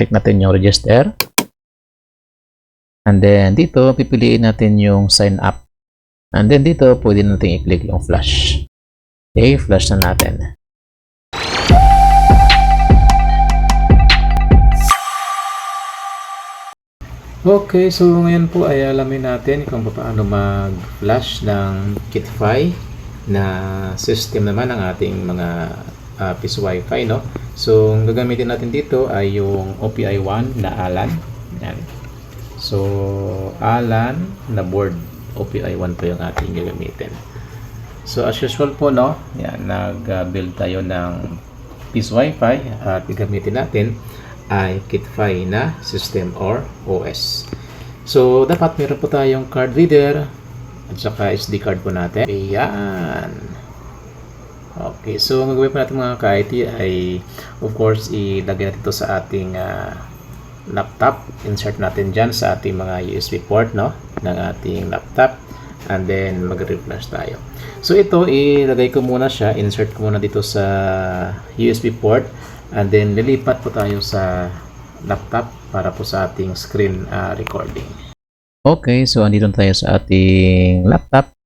Click natin yung register. And then dito, pipiliin natin yung sign up. And then dito, pwede natin i-click yung flash. Okay, flash na natin. Okay, so ngayon po ay alamin natin kung paano mag-flash ng Kitify na system naman ng ating mga piso Wi-Fi, no? So, ang gagamitin natin dito ay yung OPI1 na ALAN. Yan. So, ALAN na board. OPI1 po yung ating gagamitin. So, as usual po, no? Yan, nag-build tayo ng piso Wi-Fi at gagamitin natin ay Kitify na system or OS. So, dapat meron po tayong card reader at saka SD card po natin. Ayan. Okay, so ang gagawin po natin mga ka-IT ay of course ilagay natin ito sa ating laptop. Insert natin dyan sa ating mga USB port, no, ng ating laptop, and then mag-reflash tayo. So ito, ilagay ko muna siya, insert ko muna dito sa USB port, and then lilipat po tayo sa laptop para po sa ating screen recording. Okay, so andito tayo sa ating laptop.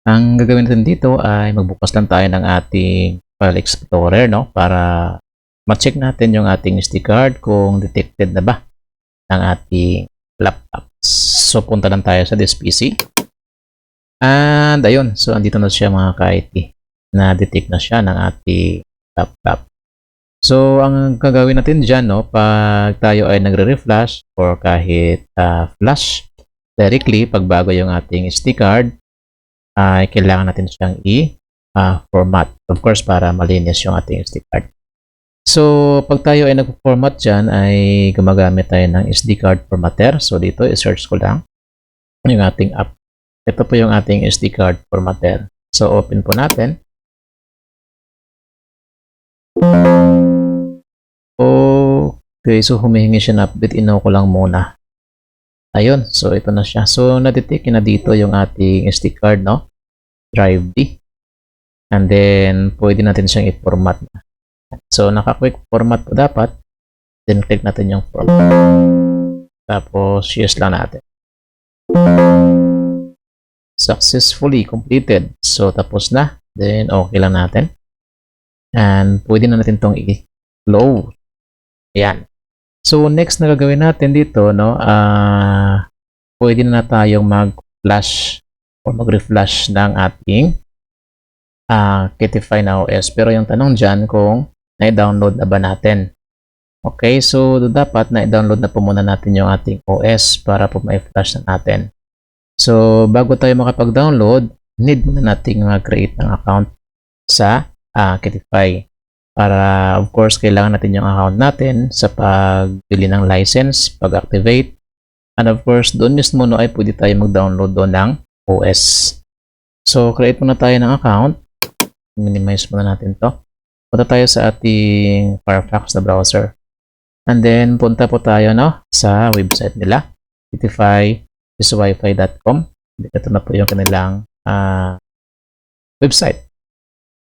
Ang gagawin natin dito ay magbukas lang tayo ng ating file explorer, no, para ma-check natin yung ating SD card kung detected na ba ng ating laptop. So punta lang tayo sa this PC. And ayun, so andito na siya mga ka-IT. Na-detect na siya ng ating laptop. So, ang gagawin natin dyan, no, pag tayo ay nagre-reflash or kahit flash directly, pag bago yung ating SD card, ay kailangan natin siyang i-format. Of course, para malinis yung ating SD card. So, pag tayo ay nag-format dyan, ay gumagamit tayo ng SD card formatter. So, dito, i-search ko lang yung ating app. Ito po yung ating SD card formatter. So, open po natin. Okay, so humihingi siya na update. Ino ko lang muna. Ayun, so ito na siya. So, na-detect na dito yung ating SD card, no? Drive D. And then, pwede natin siyang i-format na. So, naka-quick format po dapat. Then, click natin yung format. Tapos, use lang natin. Successfully completed. So, tapos na. Then, okay lang natin. And, pwede na natin itong i-close. Ayan. So, next na gagawin natin dito, no, pwede na tayong mag-flash o mag-reflash ng ating Kitify na OS. Pero yung tanong dyan kung na-download na ba natin. Okay, so dapat na-download na po muna natin yung ating OS para po ma-flash na natin. So, bago tayo makapag-download, need muna nating mag-create ng account sa Kitify. Para, of course, kailangan natin yung account natin sa pagbili ng license, pag-activate. And of course, doon mismo no, ay pwede tayo mag-download doon ng OS. So, create muna tayo ng account. Minimize muna natin to. Punta tayo sa ating Firefox na browser. And then, punta po tayo, no, sa website nila, kitify.wifi.com. Ito na po yung kanilang website.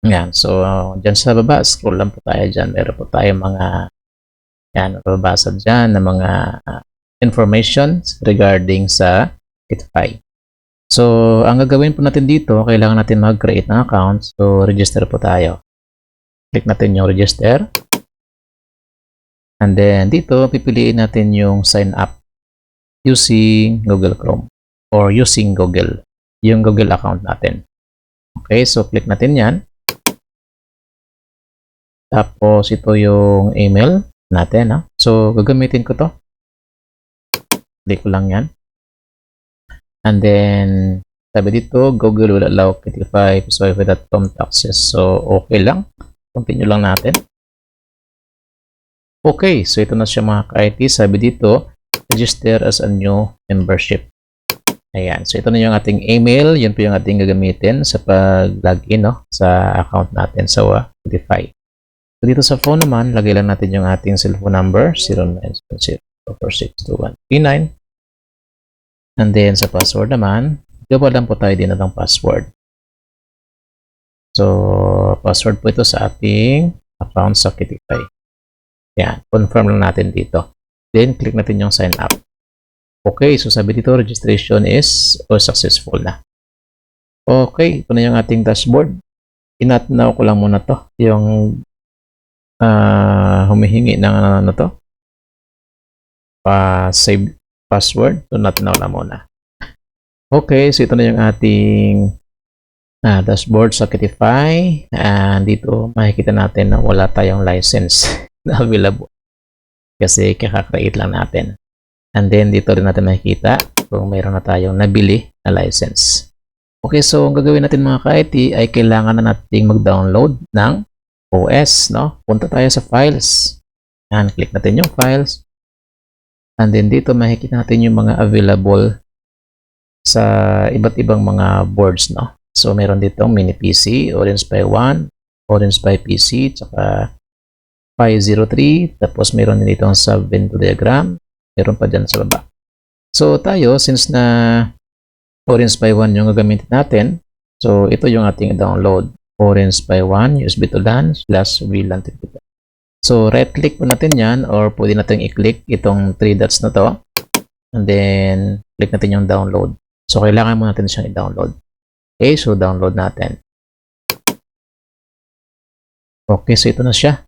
Yan. So, dyan sa baba, scroll lang po tayo dyan. Meron po tayo mga mababasa dyan na mga information regarding sa Kitify. So, ang gagawin po natin dito, kailangan natin mag-create ng account. So, register po tayo. Click natin yung register. And then, dito, pipiliin natin yung sign up using Google Chrome or using Google. Yung Google account natin. Okay, so click natin yan. Tapos, ito yung email natin. Ha? So, gagamitin ko to. Click ko lang yan. And then, sabi dito, Google will allow Kitify pisowifi.com to access. So, okay lang. Continue lang natin. Okay, so ito na siya mga ka-IT. Sabi dito, register as a new membership. Ayan, so ito na yung ating email. Yun po yung ating gagamitin sa pag-login, no, sa account natin sa Kitify. So, dito sa phone naman, lagay lang natin yung ating cellphone number, 0970-462-139. And then, sa password naman, gawin lang po tayo din ng password. So, password po ito sa ating account sa Kitify. Yan, confirm lang natin dito. Then, click natin yung sign up. Okay, so sabi dito, registration is successful na. Okay, ito na yung ating dashboard. Inatnaw ko lang muna to. Yung humihingi ng ano to. Save password. So, natnaw na muna. Okay, so ito na yung ating dashboard sa Kitify. And dito makikita natin na wala tayong license na available. Kasi kakakreate lang natin. And then dito rin natin makikita kung mayroon na tayong nabili na license. Okay, so ang gagawin natin mga ka-IT ay kailangan na nating mag-download ng OS, no? Punta tayo sa files. And click natin yung files. And then dito makikita natin yung mga available sa iba't ibang mga boards, no? So meron dito mini PC, Orange Pi 1, Orange Pi PC, tsaka Pi 03, tapos meron din dito ang sub-Venn diagram, meron pa dyan sa baba. So tayo, since na Orange Pi 1 yung gagamitin natin, so ito yung ating download. Orange Pi 1, USB to LAN, /VLAN. So right click po natin yan, or pwede natin i-click itong 3 dots na to, and then click natin yung download. So kailangan mo natin siyang i-download. Okay, so download natin. Okay, so ito na siya.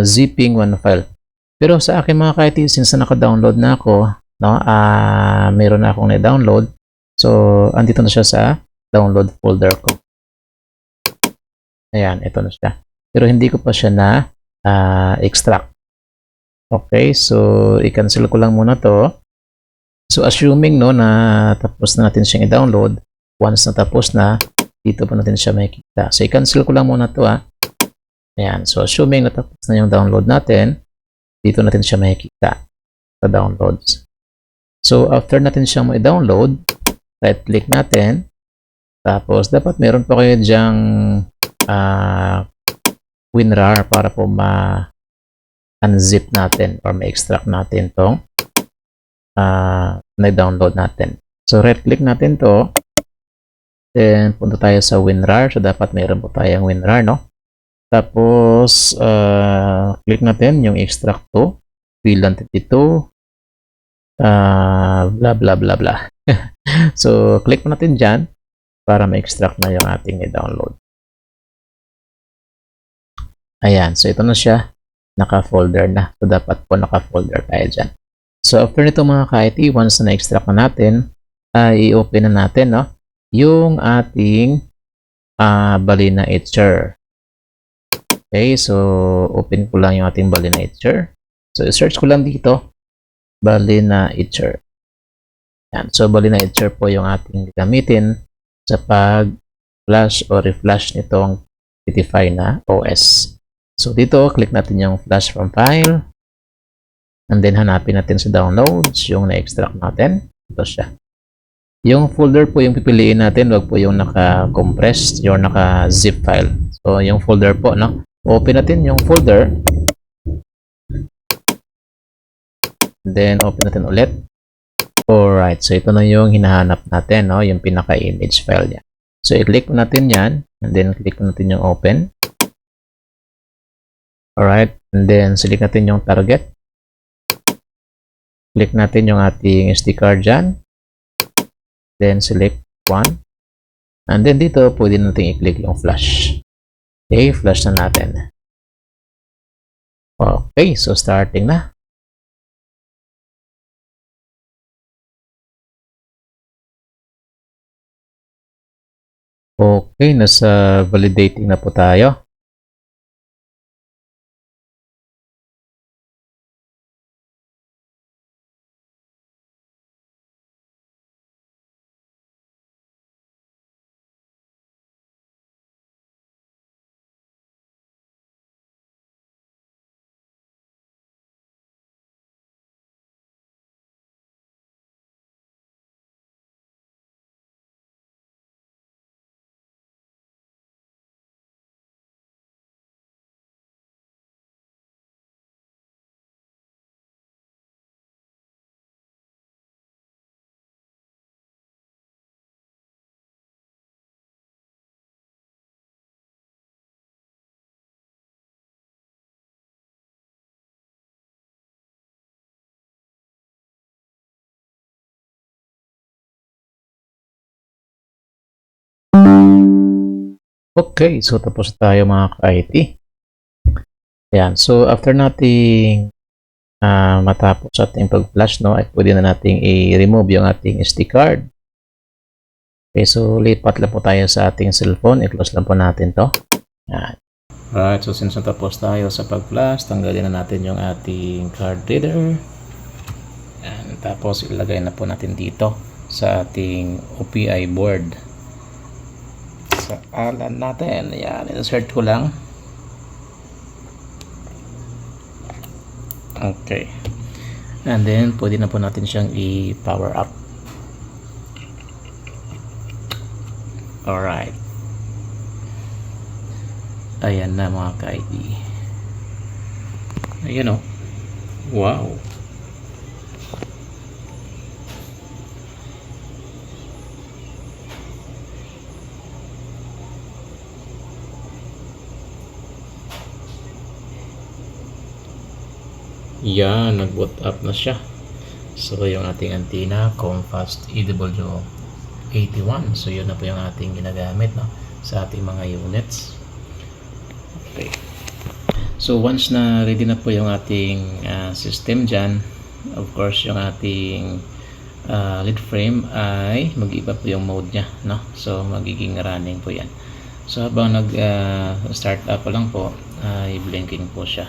Zipping one file. Pero sa akin mga ka-IT, since naka-download na ako, no, meron na akong na-download. So, andito na siya sa download folder ko. Ayan, ito na siya. Pero hindi ko pa siya na extract. Okay, so i-cancel ko lang muna to. So, assuming no, na tapos na natin siyang i-download, once na tapos na, dito pa natin siya makikita. So, i-cancel ko lang muna to Ayan. So, assuming na tapos na yung download natin, dito natin siya makikita sa downloads. So, after natin siyang i-download, right-click natin. Tapos, dapat meron pa kayo dyang WinRAR para po ma-unzip natin or ma-extract natin itong na-download natin. So, right-click natin to. Then, punta tayo sa WinRAR. So, dapat meron po tayong WinRAR, no? Tapos, click natin yung extract to. VLAN 32. Blah, blah, blah, blah. So, click mo natin dyan para ma-extract na yung ating i-download. Ayan. So, ito na siya. Naka-folder na. So, dapat po naka-folder tayo dyan. So, after nito mga ka-IT, once na na-extract na natin, i-open na natin, no, yung ating Balena Etcher. Okay, so open ko lang yung ating Balena Etcher. So, i-search ko lang dito, Balena Etcher. Yan. So, Balena Etcher po yung ating gamitin sa pag-flash o reflash nitong Kitify na OS. So, dito, click natin yung flash from file. And then, hanapin natin sa downloads yung na-extract natin. Ito siya. Yung folder po yung pipiliin natin, wag po yung naka-compressed, yung naka-zip file. So, yung folder po, no? Open natin yung folder. Then, open natin ulit. Alright, so ito na yung hinahanap natin, no? Yung pinaka-image file niya. So, i-click natin yan. And then, click natin yung open. Alright, and then, select natin yung target. Click natin yung ating SD card dyan. Then, select one. And then, dito, pwede natin i-click yung flash. Okay, flash na natin. Okay, so starting na. Okay, nasa validating na po tayo. Okay, so tapos tayo mga ka-IT. Ayan, so after nating matapos ating pag-flash, no, ay pwede na nating i-remove yung ating SD card. Okay, so lipat lang po tayo sa ating cellphone. I-close lang po natin to. Ayan. Alright, so since natapos tayo sa pag-flash, tanggalin na natin yung ating card reader. Ayan, tapos ilagay na po natin dito sa ating OPI board. Sa alan natin. Ayan, insert ko lang. Okay. And then, pwede na po natin siyang i-power up. Alright. Ayan na mga ka-ID. Ayan o. Wow. Yan, nag-boot up na siya. So, yung ating antenna, Comfast EW81. So, yun na po yung ating ginagamit, no, sa ating mga units. Okay. So, once na ready na po yung ating system dyan, of course, yung ating lead frame ay mag-iba po yung mode nya, no? So, magiging running po yan. So, habang nag-start up pa lang po, ay blinking po siya.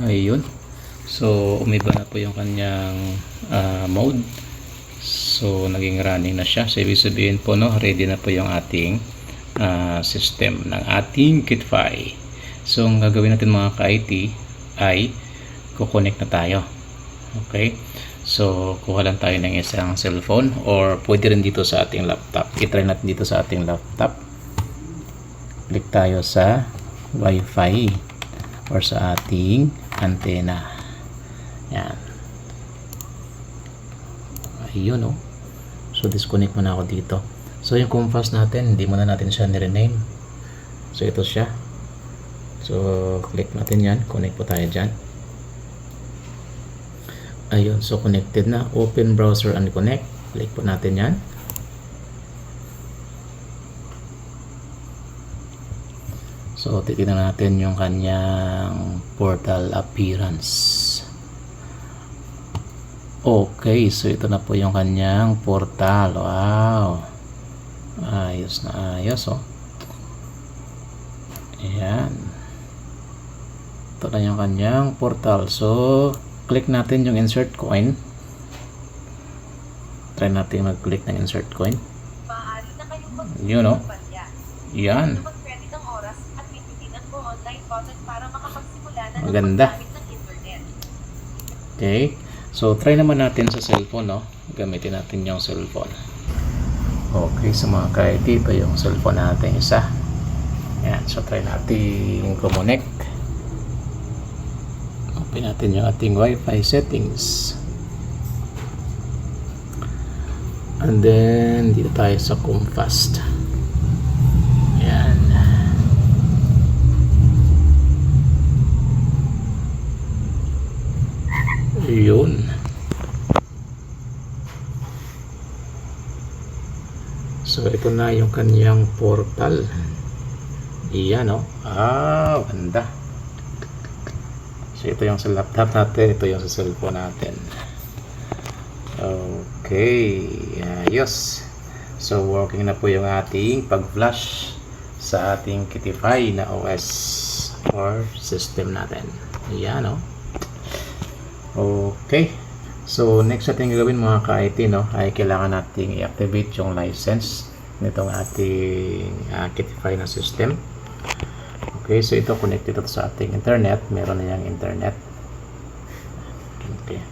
Ayun. So, umiba na po yung kanyang mode. So, naging running na siya. So, ibig sabihin po, no, ready na po yung ating system ng ating KitFi. So, ang gagawin natin mga ka-IT ay kukonect na tayo. Okay? So, kuha lang tayo ng isang cellphone or pwede rin dito sa ating laptop. I-try natin dito sa ating laptop. Click tayo sa Wi-Fi or sa ating antenna. Yan. Ayun, oh. So, disconnect muna ako dito. So, yung Comfast natin, hindi muna natin siya nirename. So, ito siya. So, click natin yan. Connect po tayo dyan. Ayun. So, connected na. Open browser and connect. Click po natin yan. So, titignan natin yung kanyang portal appearance. Okay, so ito na po yung kanyang portal. Wow. Ayos na ayos, oh. Ayan. Ito na yung kanyang portal. So, click natin yung insert coin. Try natin mag-click ng insert coin. Yun, oh. Yan. Maganda. Okay. So, try naman natin sa cellphone, no? Gamitin natin yung cellphone. Okay, sa mga ka-IT, ito yung cellphone natin isa. Yan. So, try natin connect. Open natin yung ating Wi-Fi settings. And then, dito tayo sa Comfast. Yan. Yun. So, ito na yung kanyang portal. Iyan, oh. Ganda. So, ito yung sa laptop natin. Ito yung sa cellphone natin. Okay. Ayos. So, working na po yung ating pag-flash sa ating KitFi na OS or system natin. Iyan, oh. Okay. So, next natin gagawin mga ka-IT, no, ay kailangan nating i-activate yung license nitong ating KitFi na system. Okay, so ito connected ito sa ating internet. Meron na yung internet. Okay.